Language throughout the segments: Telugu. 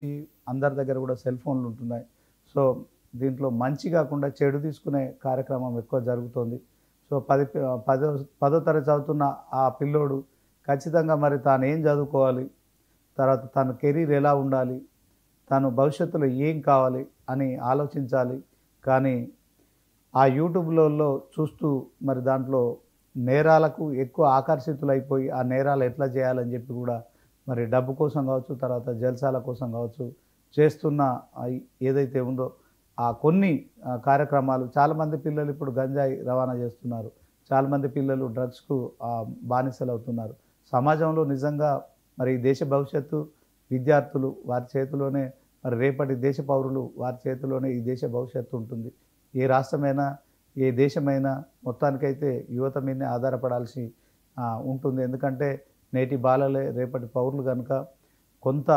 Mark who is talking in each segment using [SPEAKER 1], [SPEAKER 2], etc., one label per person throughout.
[SPEAKER 1] ఈ అందరి దగ్గర కూడా సెల్ ఫోన్లు ఉంటున్నాయి. సో, దీంట్లో మంచి కాకుండా చెడు తీసుకునే కార్యక్రమం ఎక్కువ జరుగుతోంది. సో, పదో తరగతి చదువుతున్న ఆ పిల్లోడు ఖచ్చితంగా మరి తాను ఏం చదువుకోవాలి, తర్వాత తన కెరీర్ ఎలా ఉండాలి, తను భవిష్యత్తులో ఏం కావాలి అని ఆలోచించాలి. కానీ ఆ యూట్యూబ్‌లలో చూస్తూ మరి దాంట్లో నేరాలకు ఎక్కువ ఆకర్షితులైపోయి, ఆ నేరాలు ఎట్లా చేయాలని చెప్పి కూడా మరి డబ్బు కోసం కావచ్చు, తర్వాత జల్సాల కోసం కావచ్చు, చేస్తున్న ఏదైతే ఉందో ఆ కొన్ని కార్యక్రమాలు చాలామంది పిల్లలు ఇప్పుడు గంజాయి రవాణా చేస్తున్నారు. చాలామంది పిల్లలు డ్రగ్స్‌కు బానిసలవుతున్నారు. సమాజంలో నిజంగా మరి దేశ భవిష్యత్తు విద్యార్థులు వారి చేతిలోనే, మరి రేపటి దేశ పౌరులు వారి చేతిలోనే ఈ దేశ భవిష్యత్తు ఉంటుంది. ఏ రాష్ట్రమైనా, ఏ దేశమైనా మొత్తానికైతే యువత మీదనే ఆధారపడాల్సి ఉంటుంది. ఎందుకంటే నేటి బాలలే రేపటి పౌరులు కనుక కొంత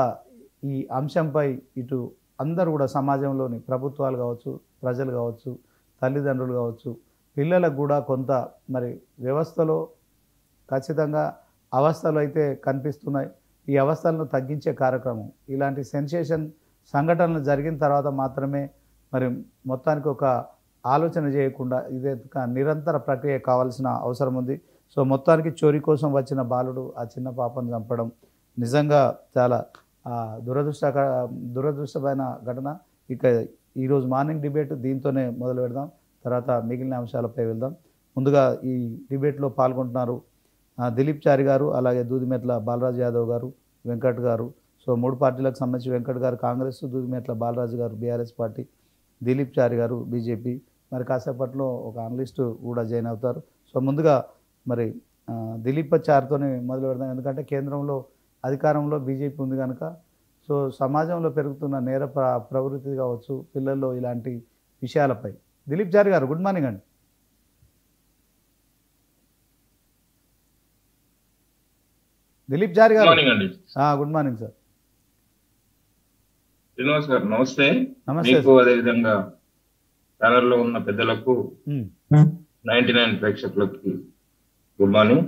[SPEAKER 1] ఈ అంశంపై ఇటు అందరూ కూడా సమాజంలోని ప్రభుత్వాలు కావచ్చు, ప్రజలు కావచ్చు, తల్లిదండ్రులు కావచ్చు, పిల్లలకు కూడా కొంత మరి వ్యవస్థలో ఖచ్చితంగా అవస్థలు అయితే కనిపిస్తున్నాయి. ఈ అవస్థలను తగ్గించే కార్యక్రమం ఇలాంటి సెన్సేషన్ సంఘటనలు జరిగిన తర్వాత మాత్రమే మరి మొత్తానికి ఒక ఆలోచన చేయకుండా ఇదే నిరంతర ప్రక్రియ కావాల్సిన అవసరం ఉంది. సో, మొత్తానికి చోరీ కోసం వచ్చిన బాలుడు ఆ చిన్న పాపను చంపడం నిజంగా చాలా దురదృష్టమైన ఘటన. ఇక ఈరోజు మార్నింగ్ డిబేట్ దీంతోనే మొదలు పెడదాం. తర్వాత మిగిలిన అంశాలపై వెళ్దాం. ముందుగా ఈ డిబేట్లో పాల్గొంటున్నారు దిలీప్ చారి గారు, అలాగే దూదిమెట్ల బాలరాజు యాదవ్ గారు, వెంకట్ గారు. సో, 3 పార్టీలకు సంబంధించి వెంకట్ గారు కాంగ్రెస్, దూదిమెట్ల బాలరాజు గారు బీఆర్ఎస్ పార్టీ, దిలీప్ చారి గారు బీజేపీ. మరి కాసేపట్లో ఒక అనలిస్టు కూడా జాయిన్ అవుతారు. సో, ముందుగా మరి దిలీప్ చారితోనే మొదలు పెడదాం. ఎందుకంటే కేంద్రంలో అధికారంలో బీజేపీ ఉంది కనుక. సో, సమాజంలో పెరుగుతున్న నేర ప్రవృత్తి కావచ్చు, పిల్లల్లో ఇలాంటి విషయాలపై దిలీప్ చారి గారు గుడ్ మార్నింగ్ అండి. దిలీప్ చారి గారు గుడ్ మార్నింగ్ సార్.
[SPEAKER 2] శ్రీనివాస్ గారు నమస్తే.
[SPEAKER 1] నమస్తే.
[SPEAKER 2] మీకు అదేవిధంగా ఛానల్లో ఉన్న పెద్దలకు 99 ప్రేక్షకులకి గుడ్ మార్నింగ్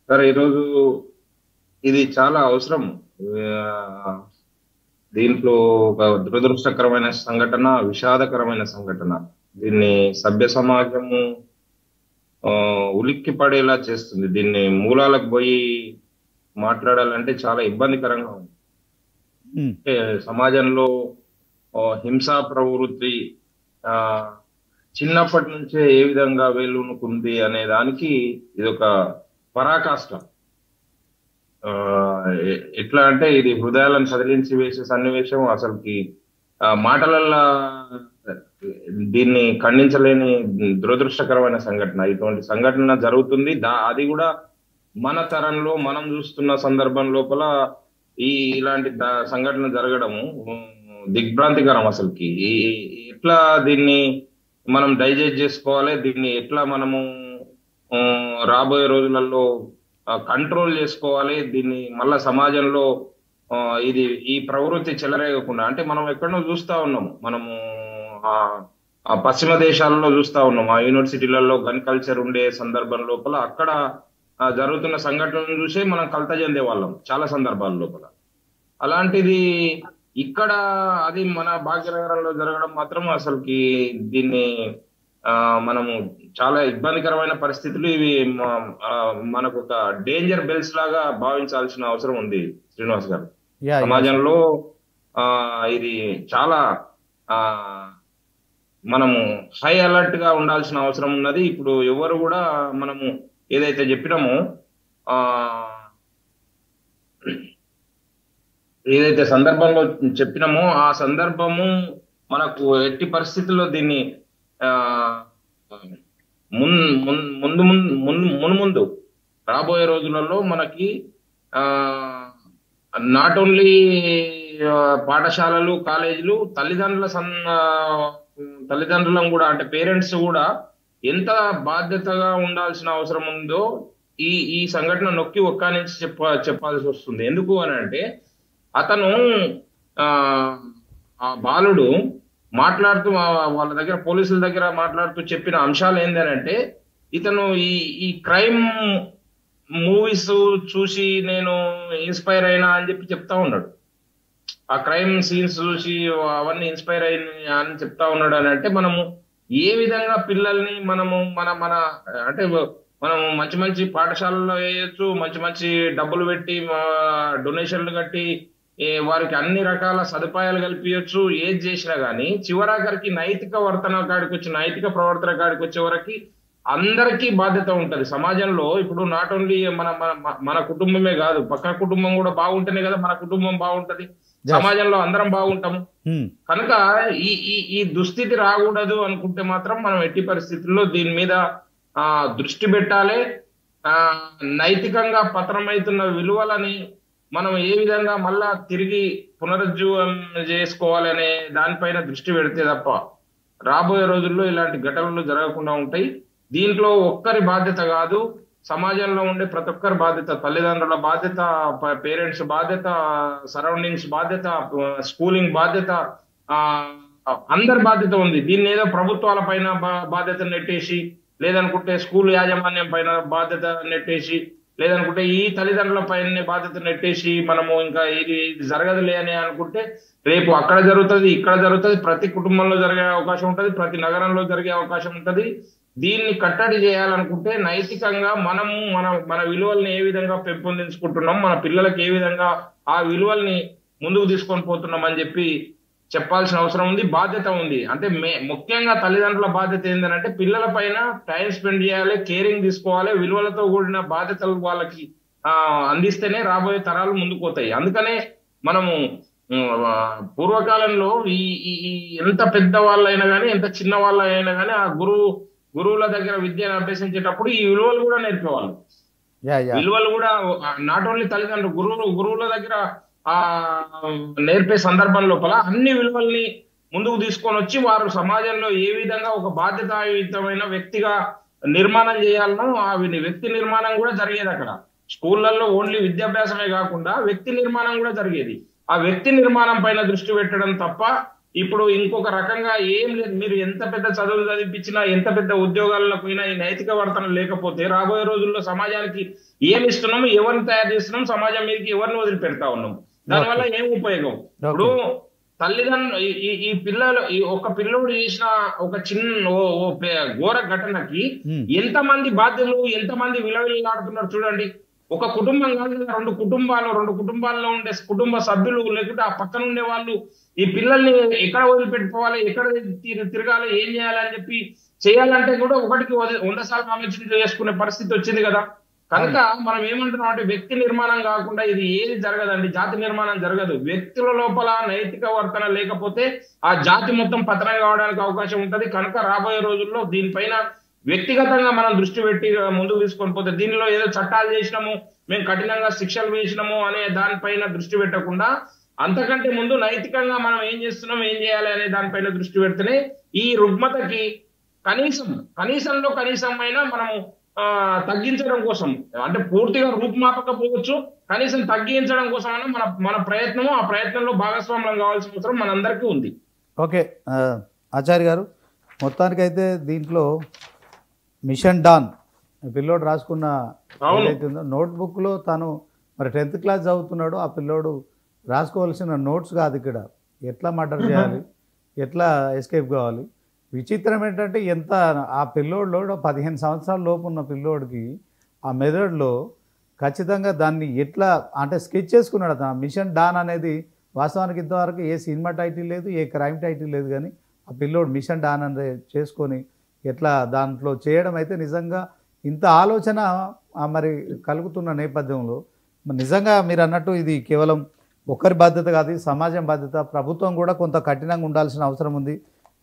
[SPEAKER 2] సార్. ఈరోజు ఇది చాలా అవసరం. దీంట్లో ఒక దురదృష్టకరమైన సంఘటన, విషాదకరమైన సంఘటన. దీన్ని సభ్య సమాజము ఉలిక్కి పడేలా చేస్తుంది. దీన్ని మూలాలకు పోయి మాట్లాడాలంటే చాలా ఇబ్బందికరంగా ఉంది. అంటే సమాజంలో హింసా ప్రవృత్తి చిన్నప్పటి నుంచే ఏ విధంగా వేలునుకుంది అనే దానికి ఇది ఒక పరాకాష్ట. ఎట్లా అంటే ఇది హృదయాలను సదిలించి వేసే సన్నివేశం. అసలుకి మాటలల్లో దీన్ని ఖండించలేని దురదృష్టకరమైన సంఘటన. ఇటువంటి సంఘటన జరుగుతుంది. అది కూడా మన తరంలో మనం చూస్తున్న సందర్భం లోపల ఇలాంటి సంఘటన జరగడము దిగ్భ్రాంతికరం. అసలుకి ఎట్లా దీన్ని మనం డైజెస్ట్ చేసుకోవాలి, దీన్ని ఎట్లా మనము రాబోయే రోజులలో కంట్రోల్ చేసుకోవాలి, దీన్ని మళ్ళా సమాజంలో ఈ ప్రవృత్తి చెలరేగకుండా. అంటే మనం ఎక్కడో చూస్తా ఉన్నాము, మనము ఆ పశ్చిమ దేశాలలో చూస్తా ఉన్నాము. ఆ యూనివర్సిటీలలో గన్ కల్చర్ ఉండే సందర్భం లోపల అక్కడ జరుగుతున్న సంఘటనలను చూసే మనం కలత చెందే వాళ్ళం చాలా సందర్భాల లోపల. అలాంటిది ఇక్కడ అది మన భాగ్యనగరంలో జరగడం మాత్రం అసలుకి దీన్ని మనము చాలా ఇబ్బందికరమైన పరిస్థితులు. ఇవి మనకు ఒక డేంజర్ బెల్స్ లాగా భావించాల్సిన అవసరం ఉంది శ్రీనివాస్ గారు. సమాజంలో ఇది చాలా మనము హై అలర్ట్ గా ఉండాల్సిన అవసరం ఉన్నది. ఇప్పుడు ఎవరు కూడా మనము ఏదైతే చెప్పినామో ఏదైతే సందర్భంలో చెప్పినామో ఆ సందర్భము మనకు ఎట్టి పరిస్థితుల్లో దీన్ని ముందు రాబోయే రోజులలో మనకి నాట్ ఓన్లీ పాఠశాలలు, కాలేజీలు, తల్లిదండ్రులను కూడా, అంటే పేరెంట్స్ కూడా ఎంత బాధ్యతగా ఉండాల్సిన అవసరం ఉందో ఈ సంఘటన నొక్కి ఒక్కానించి చెప్పాల్సి వస్తుంది. ఎందుకు అని అంటే అతను ఆ బాలుడు మాట్లాడుతూ వాళ్ళ దగ్గర పోలీసుల దగ్గర మాట్లాడుతూ చెప్పిన అంశాలు ఏంటంటే, ఇతను ఈ క్రైమ్ మూవీస్ చూసి నేను ఇన్స్పైర్ అయినా అని చెప్తా ఉన్నాడు. ఆ క్రైమ్ సీన్స్ చూసి అవన్నీ ఇన్స్పైర్ అయ్యి అని చెప్తా ఉన్నాడు అని అంటే మనము ఏ విధంగా పిల్లల్ని మనము మన మన అంటే మనం మంచి మంచి పాఠశాలలో వేయొచ్చు, మంచి మంచి డబ్బులు పెట్టి డొనేషన్లు కట్టి వారికి అన్ని రకాల సదుపాయాలు కల్పించచ్చు, ఏది చేసినా గానీ చివరాఖరికి నైతిక వర్తన కాడికి వచ్చి నైతిక ప్రవర్తన కాడికి వచ్చే వరకు అందరికీ బాధ్యత ఉంటది సమాజంలో. ఇప్పుడు నాట్ ఓన్లీ మన మన మన కుటుంబమే కాదు, పక్క కుటుంబం కూడా బాగుంటేనే కదా మన కుటుంబం బాగుంటది, సమాజంలో అందరం బాగుంటాము. కనుక ఈ ఈ ఈ దుస్థితి రాకూడదు అనుకుంటే మాత్రం మనం ఎట్టి పరిస్థితుల్లో దీని మీద దృష్టి పెట్టాలి. నైతికంగా పతనమవుతున్న విలువలని మనం ఏ విధంగా మళ్ళా తిరిగి పునరుజ్జీవనం చేసుకోవాలి అనే దానిపైన దృష్టి పెడితే తప్ప రాబోయే రోజుల్లో ఇలాంటి ఘటనలు జరగకుండా ఉంటాయి. దీంట్లో ఒక్కరి బాధ్యత కాదు, సమాజంలో ఉండే ప్రతి ఒక్కరి బాధ్యత, తల్లిదండ్రుల బాధ్యత, పేరెంట్స్ బాధ్యత, సరౌండింగ్స్ బాధ్యత, స్కూలింగ్ బాధ్యత, అందరి బాధ్యత ఉంది. దీన్ని ఏదో ప్రభుత్వాల పైన బాధ్యత నెట్టేసి, లేదనుకుంటే స్కూల్ యాజమాన్యం పైన బాధ్యత నెట్టేసి, లేదనుకుంటే ఈ తల్లిదండ్రుల పైన బాధ్యత నెట్టేసి మనము ఇంకా ఇది జరగదులే అని అనుకుంటే రేపు అక్కడ జరుగుతుంది, ఇక్కడ జరుగుతుంది, ప్రతి కుటుంబంలో జరిగే అవకాశం ఉంటుంది, ప్రతి నగరంలో జరిగే అవకాశం ఉంటుంది. దీన్ని కట్టడి చేయాలనుకుంటే నైతికంగా మనము మన మన విలువల్ని ఏ విధంగా పెంపొందించుకుంటున్నాం, మన పిల్లలకు ఏ విధంగా ఆ విలువల్ని ముందుకు తీసుకొని పోతున్నాం అని చెప్పి చెప్పాల్సిన అవసరం ఉంది, బాధ్యత ఉంది. అంటే ముఖ్యంగా తల్లిదండ్రుల బాధ్యత ఏంటంటే పిల్లల పైన టైం స్పెండ్ చేయాలి, కేరింగ్ తీసుకోవాలి, విలువలతో కూడిన బాధ్యతలు వాళ్ళకి అందిస్తేనే రాబోయే తరాలు ముందుకు పోతాయి. అందుకనే మనము పూర్వకాలంలో ఈ ఎంత పెద్ద వాళ్ళైనా కానీ ఎంత చిన్న వాళ్ళైనా కానీ ఆ గురువుల దగ్గర విద్యను అభ్యసించేటప్పుడు ఈ విలువలు కూడా నేర్పేవాళ్ళు. విలువలు కూడా నాట్ ఓన్లీ తల్లిదండ్రులు, గురువుల దగ్గర నేర్పే సందర్భం లోపల అన్ని విలువల్ని ముందుకు తీసుకొని వచ్చి వారు సమాజంలో ఏ విధంగా ఒక బాధ్యతాయుతమైన వ్యక్తిగా నిర్మాణం చేయాలనో ఆ వ్యక్తి నిర్మాణం కూడా జరిగేది. అక్కడ స్కూళ్ళల్లో ఓన్లీ విద్యాభ్యాసమే కాకుండా వ్యక్తి నిర్మాణం కూడా జరిగేది. ఆ వ్యక్తి నిర్మాణం పైన దృష్టి పెట్టడం తప్ప ఇప్పుడు ఇంకొక రకంగా ఏం లేదు. మీరు ఎంత పెద్ద చదువులు చదివించినా, ఎంత పెద్ద ఉద్యోగాల్లో పోయినా ఈ నైతిక వర్తన లేకపోతే రాబోయే రోజుల్లో సమాజానికి ఏమి ఇస్తున్నాము, ఎవరిని తయారు చేస్తున్నాం, సమాజం మీదకి ఎవరిని వదిలిపెడతా ఉన్నాం, దానివల్ల ఏం ఉపయోగం? ఇప్పుడు తల్లిదండ్రులు ఈ పిల్లలు ఒక పిల్లోడు చేసిన ఒక చిన్న ఘోర ఘటనకి ఎంతమంది బాధ్యులు, ఎంతమంది విలువలాడుతున్నారు చూడండి. ఒక కుటుంబం కాదు, రెండు కుటుంబాల్లో ఉండే కుటుంబ సభ్యులు, లేకుంటే ఆ పక్కన ఉండే వాళ్ళు ఈ పిల్లల్ని ఎక్కడ వదిలిపెట్టుకోవాలి, ఎక్కడ తిరగాలి, ఏం చేయాలి అని చెప్పి చేయాలంటే కూడా ఒకటికి 100 సార్లు ఆలోచన చేసుకునే పరిస్థితి వచ్చింది కదా. కనుక మనం ఏమంటున్నాం అంటే వ్యక్తి నిర్మాణం కాకుండా ఇది ఏది జరగదండి, జాతి నిర్మాణం జరగదు. వ్యక్తుల లోపల నైతిక వర్తన లేకపోతే ఆ జాతి మొత్తం పతనం కావడానికి అవకాశం ఉంటది. కనుక రాబోయే రోజుల్లో దీనిపైన వ్యక్తిగతంగా మనం దృష్టి పెట్టి ముందుకు తీసుకొని పోతే, దీనిలో ఏదో చట్టాలు చేసినాము, మేము కఠినంగా శిక్షలు వేసినాము అనే దానిపైన దృష్టి పెట్టకుండా అంతకంటే ముందు నైతికంగా మనం ఏం చేస్తున్నాం, ఏం చేయాలి అనే దానిపైన దృష్టి పెడితేనే ఈ రుగ్మతకి కనీసంలో కనీసమైనా మనము తగ్గించడం కోసం, అంటే పూర్తిగా రూపుమాపకపోవచ్చు, కనీసం తగ్గించడం కోసమైనా మన ప్రయత్నము, ఆ ప్రయత్నంలో భాగస్వామ్యం కావాల్సిన అవసరం మనందరికీ ఉంది.
[SPEAKER 1] ఓకే ఆచార్య గారు, మొత్తానికైతే దీంట్లో మిషన్ డాన్ పిల్లోడు రాసుకున్న ఏదైతుందో నోట్బుక్లో తను మరి 10th క్లాస్ చదువుతున్నాడు, ఆ పిల్లోడు రాసుకోవాల్సిన నోట్స్ కాదు ఇక్కడ ఎట్లా మర్డర్ చేయాలి, ఎట్లా ఎస్కేప్ కావాలి. విచిత్రం ఏంటంటే ఎంత ఆ పిల్లోడిలో 15 సంవత్సరాల లోపు ఉన్న పిల్లోడికి ఆ మెథడ్లో ఖచ్చితంగా దాన్ని ఎట్లా అంటే స్కెచ్ చేసుకున్నాడు. అతను మిషన్ డాన్ అనేది వాస్తవానికి ఇంతవరకు ఏ సినిమా టైటిల్ లేదు, ఏ క్రైమ్ టైటిల్ లేదు, కానీ ఆ పిల్లోడు మిషన్ డాన్ అనేది చేసుకొని ఎట్లా దాంట్లో చేయడం అయితే నిజంగా ఇంత ఆలోచన మరి కలుగుతున్న నేపథ్యంలో నిజంగా మీరు అన్నట్టు ఇది కేవలం ఒక్కరి బాధ్యత కాదు, సమాజం బాధ్యత. ప్రభుత్వం కూడా కొంత కఠినంగా ఉండాల్సిన అవసరం ఉంది.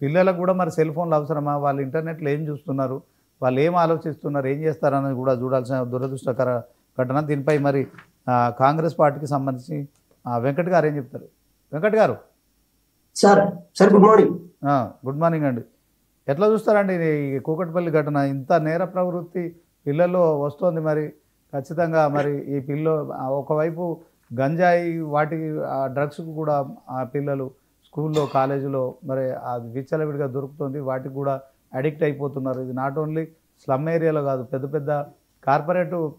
[SPEAKER 1] పిల్లలకు కూడా మరి సెల్ ఫోన్లు అవసరమా, వాళ్ళు ఇంటర్నెట్లో ఏం చూస్తున్నారు, వాళ్ళు ఏం ఆలోచిస్తున్నారు, ఏం చేస్తారన్నది కూడా చూడాల్సిన దురదృష్టకర ఘటన. దీనిపై మరి కాంగ్రెస్ పార్టీకి సంబంధించి వెంకట్ గారు ఏం చెప్తారు? వెంకట్ గారు.
[SPEAKER 3] Sir good morning.
[SPEAKER 1] Good morning అండి. ఎట్లా చూస్తారండి ఈ కూకట్పల్లి ఘటన? ఇంత నేర ప్రవృత్తి పిల్లల్లో వస్తుంది, మరి ఖచ్చితంగా మరి ఈ ఒకవైపు గంజాయి వాటికి డ్రగ్స్కు కూడా ఆ పిల్లలు స్కూల్లో కాలేజీలో మరి అది విచ్చలవిడిగా దొరుకుతుంది, వాటికి కూడా అడిక్ట్ అయిపోతున్నారు. ఇది నాట్ ఓన్లీ స్లమ్ ఏరియాలో కాదు, పెద్ద పెద్ద కార్పొరేట్